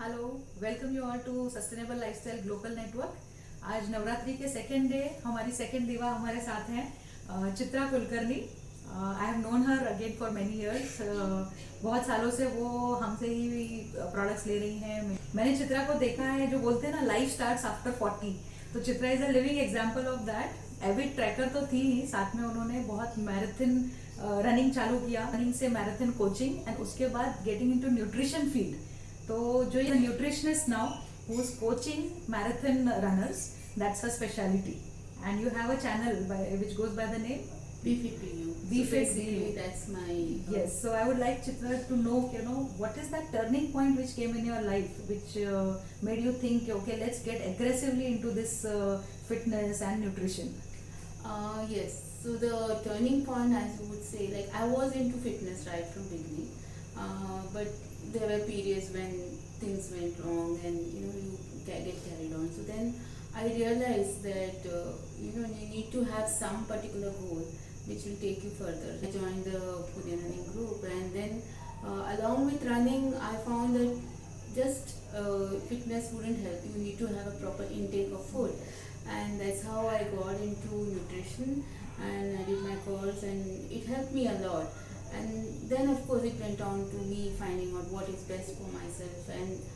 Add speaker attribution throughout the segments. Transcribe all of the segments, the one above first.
Speaker 1: Hello, welcome you all to sustainable lifestyle global network. आज नवरात्रि के second day हमारी second दिवा हमारे साथ हैं Chitra Kulkarni. I have known her again for many years. बहुत सालों से वो हमसे ही प्रोडक्ट्स ले रही हैं। मैंने चित्रा को देखा है, जो बोलते हैं ना, लाइफ स्टार्ट्स आफ्टर 40। तो Chitra is a living example of that. Avid tracker तो थी ही, साथ में उन्होंने बहुत मैराथन रनिंग चालू किया, रनिंग से मैराथन कोचिंग, एंड उसके बाद गेटिंग इनटू न्यूट्रिशन फील्ड। तो जो ये nutritionist now who is coaching marathon runners, that's her specialty. And you have a channel which goes by the name
Speaker 2: Be Fit BU.
Speaker 1: Be
Speaker 2: So
Speaker 1: Fit
Speaker 2: basically
Speaker 1: BU.
Speaker 2: that's my
Speaker 1: Yes. So I would like Chitra to know, what is that turning point which came in your life, which made you think, okay, let's get aggressively into this fitness and nutrition.
Speaker 2: Yes. So the turning point, I would say, like I was into fitness right from beginning, but there were periods when things went wrong and you get carried on. So then I realized that you need to have some particular goal which will take you further. I joined the Pune running group, and then along with running I found that just fitness wouldn't help. You need to have a proper intake of food, and that's how I got into nutrition, and I did my course, and it helped me a lot. And then of course it went on to me finding out what is best for myself and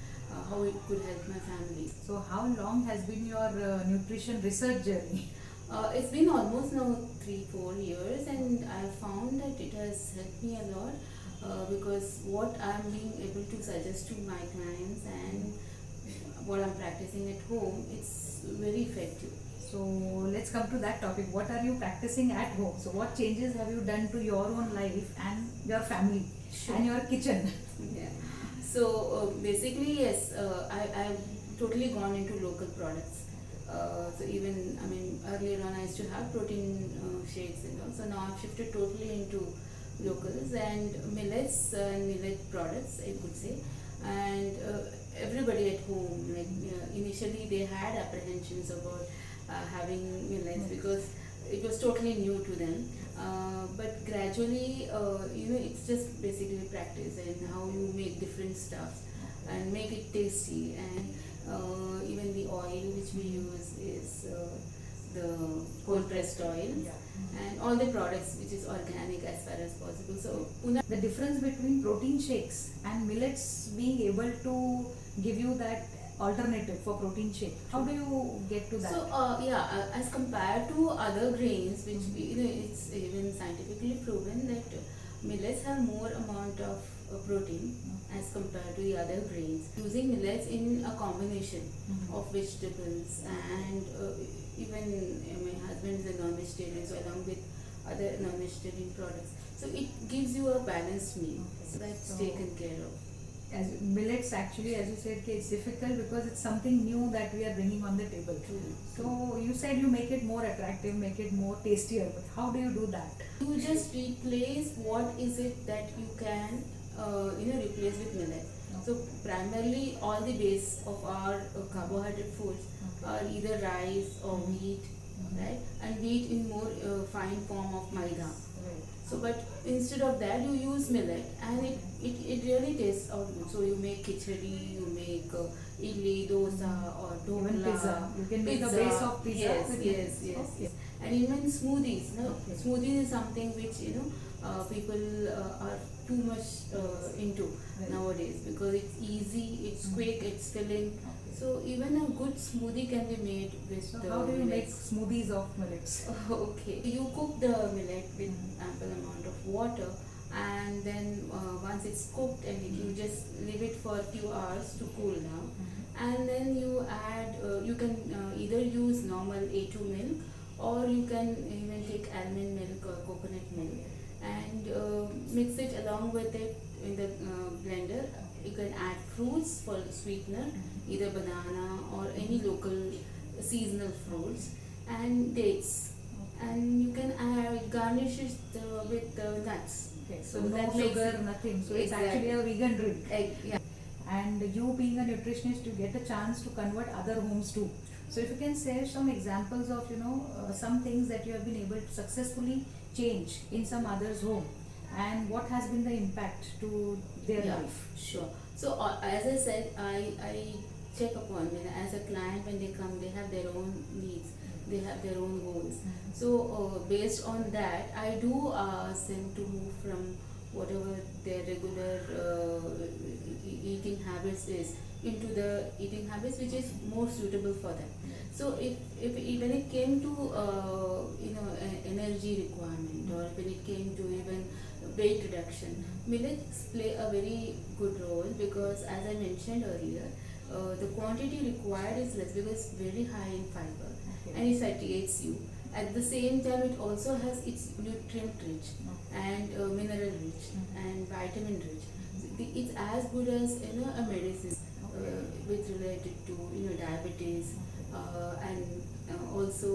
Speaker 2: how it could help my family.
Speaker 1: So how long has been your nutrition research journey?
Speaker 2: It's been almost now 3-4 years, and I found that it has helped me a lot because what I'm being able to suggest to my clients and what I'm practicing at home, it's very effective.
Speaker 1: So let's come to that topic. What are you practicing at home? So what changes have you done to your own life and your family and your kitchen?
Speaker 2: Yeah. So basically, yes, I've totally gone into local products. So even, I mean, earlier on I used to have protein shakes and all. So now I've shifted totally into locals and millets and millet products, I could say. And everybody at home, like initially they had apprehensions about having millets because it was totally new to them. But gradually, it's just basically practice and how you make different stuffs and make it tasty. And even the oil which we use is the cold pressed oil, and all the products which is organic as far as possible. So
Speaker 1: the difference between protein shakes and millets being able to give you that alternative for protein shake, how do you get to that?
Speaker 2: So as compared to other grains, which it's even scientifically proven that millets have more amount of protein as compared to the other grains. Using millets in a combination of vegetables, and even my husband is a non-vegetarian, so along with other non-vegetarian products, so it gives you a balanced meal. So that's taken care of.
Speaker 1: As millets, actually, as you said, it's difficult because it's something new that we are bringing on the table.
Speaker 2: True.
Speaker 1: So you said you make it more attractive, make it more tastier, but how do you do that?
Speaker 2: You just replace what is it that you can replace with millet. So primarily all the base of our carbohydrate foods are either rice or wheat, right? And wheat in more fine form of maida. So, but instead of that, you use millet, and it really tastes out good. So you make khichdi, you make idli, dosa, or dhokla.
Speaker 1: Even pizza. You can make a base of pizza.
Speaker 2: Yes.
Speaker 1: Okay.
Speaker 2: And even smoothies. No?
Speaker 1: Okay.
Speaker 2: Smoothies is something which people are too much into nowadays because it's easy, it's quick, it's filling. So even a good smoothie can be made with
Speaker 1: So
Speaker 2: the
Speaker 1: how do you make
Speaker 2: millets.
Speaker 1: smoothies of millets?
Speaker 2: Okay, you cook the millet with ample amount of water, and then once it's cooked, and you just leave it for a few hours to cool down, and then you add, you can either use normal A2 milk, or you can even take almond milk or coconut milk and mix it along with it in the blender. You can add fruits for sweetener, either banana or any local seasonal fruits, and dates, and you can garnish it with nuts.
Speaker 1: Okay, so
Speaker 2: So
Speaker 1: no
Speaker 2: that makes
Speaker 1: sugar,
Speaker 2: it-
Speaker 1: nothing. So it's
Speaker 2: Exactly.
Speaker 1: actually a vegan drink.
Speaker 2: Yeah.
Speaker 1: And you being a nutritionist, you get a chance to convert other homes too. So if you can share some examples of some things that you have been able to successfully change in some other's home, and what has been the impact to their
Speaker 2: Yeah,
Speaker 1: life.
Speaker 2: sure. So as I said, I check upon when as a client when they come, they have their own needs, they have their own goals. So based on that, I do ask them to move from whatever their regular eating habits is into the eating habits which is more suitable for them. So if when it came to energy requirement, or when it came to even weight reduction, millets play a very good role, because as I mentioned earlier, the quantity required is less because it's very high in fiber, and it satiates you. At the same time, it also has its nutrient rich and mineral rich and vitamin rich. It's as good as a medicine with related to diabetes, and also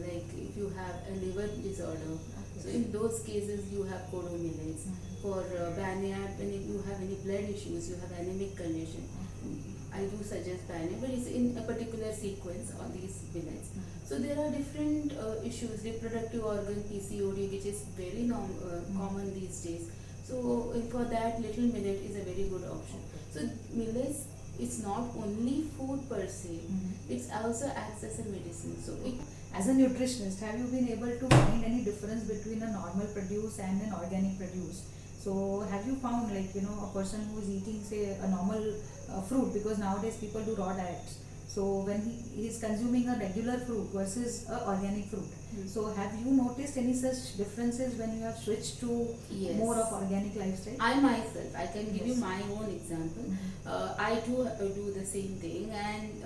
Speaker 2: like if you have a liver disorder. So in those cases, you have kodo millets. For Banyan, when you have any blood issues, you have anemic condition, I do suggest Banyan, but it's in a particular sequence on these millets. So there are different issues, reproductive organ PCOD, which is very common these days. So for that, little millet is a very good option. So millets, it's not only food per se, it's also acts as a medicine. So it
Speaker 1: As a nutritionist, have you been able to find any difference between a normal produce and an organic produce? So have you found, like, a person who is eating, say, a normal fruit, because nowadays people do raw diets. So when he is consuming a regular fruit versus a organic fruit. So have you noticed any such differences when you have switched to
Speaker 2: Yes.
Speaker 1: more of organic lifestyle?
Speaker 2: I myself, I can give you
Speaker 1: Yes.
Speaker 2: my own example. I too do the same thing, and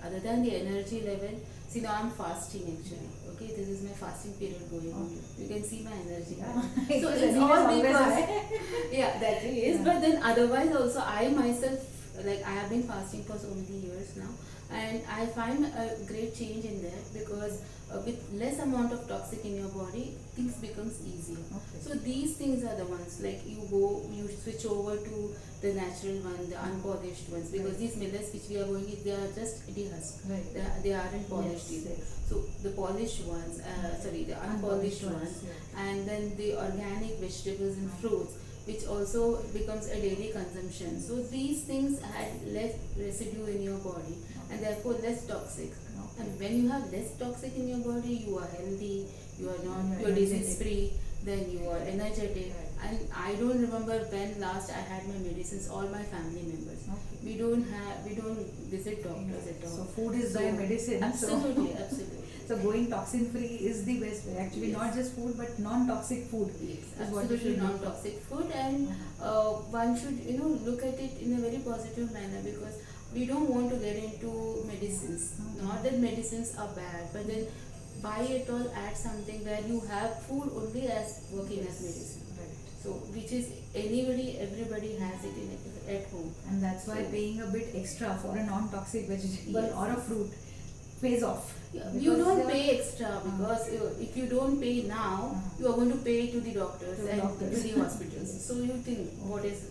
Speaker 2: other than the energy level, see now I'm fasting actually. Okay, this is my fasting period going on. You can see my energy.
Speaker 1: Yeah.
Speaker 2: So
Speaker 1: Because
Speaker 2: it's
Speaker 1: energy is
Speaker 2: all
Speaker 1: always
Speaker 2: because
Speaker 1: high.
Speaker 2: yeah, that is.
Speaker 1: Yeah.
Speaker 2: But then otherwise also, I myself, like I have been fasting for so many years now, and I find a great change in that, because with less amount of toxic in your body, things becomes easier.
Speaker 1: Okay.
Speaker 2: So these things are the ones, like you switch over to the natural one, the unpolished ones, because
Speaker 1: Right.
Speaker 2: these millets which we are going with, they are just dehusked.
Speaker 1: Right.
Speaker 2: They aren't polished
Speaker 1: Yes,
Speaker 2: either.
Speaker 1: yes.
Speaker 2: So the polished ones, sorry, the unpolished ones,
Speaker 1: yeah.
Speaker 2: and then the organic vegetables and fruits, which also becomes a daily consumption. So these things add less residue in your body, and therefore less toxic.
Speaker 1: Okay.
Speaker 2: And when you have less toxic in your body, you are healthy, you are not,
Speaker 1: You are
Speaker 2: you are disease
Speaker 1: energetic.
Speaker 2: free, then you are energetic.
Speaker 1: Right.
Speaker 2: And I don't remember when last I had my medicines, all my family members.
Speaker 1: Okay.
Speaker 2: We don't visit doctors at all.
Speaker 1: So food is thy medicine.
Speaker 2: Absolutely,
Speaker 1: So,
Speaker 2: absolutely.
Speaker 1: so going toxin free is the best way. Actually,
Speaker 2: Yes.
Speaker 1: not just food, but non-toxic food.
Speaker 2: Yes,
Speaker 1: is what you
Speaker 2: absolutely
Speaker 1: should look for.
Speaker 2: non-toxic food, and one should look at it in a very positive manner, because we don't want to get into medicines. Not that medicines are bad, but then buy it all, add something where you have food only as working as medicine.
Speaker 1: Right.
Speaker 2: So which is everybody has it at home.
Speaker 1: And that's why
Speaker 2: So-
Speaker 1: paying a bit extra for a non-toxic vegetable
Speaker 2: Yes.
Speaker 1: or a fruit pays off.
Speaker 2: You
Speaker 1: Because
Speaker 2: don't
Speaker 1: they are-
Speaker 2: pay extra, because if you don't pay now, you are going to pay to the doctors
Speaker 1: To the
Speaker 2: and
Speaker 1: doctors.
Speaker 2: to the hospitals. So you think what is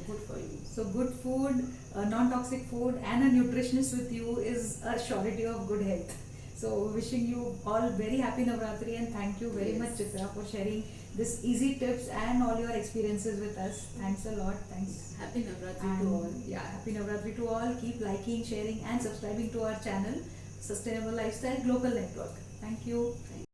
Speaker 2: good for you.
Speaker 1: So good food, non-toxic food, and a nutritionist with you is a surety of good health. So wishing you all very happy Navratri, and thank you very
Speaker 2: Yes.
Speaker 1: much, Chitra, for sharing this easy tips and all your experiences with us. Thanks a lot. Thanks.
Speaker 2: Happy Navratri
Speaker 1: And
Speaker 2: to all.
Speaker 1: yeah, happy Navratri to all. Keep liking, sharing, and subscribing to our channel, Sustainable Lifestyle Global Network. Thank you.
Speaker 2: Thank you.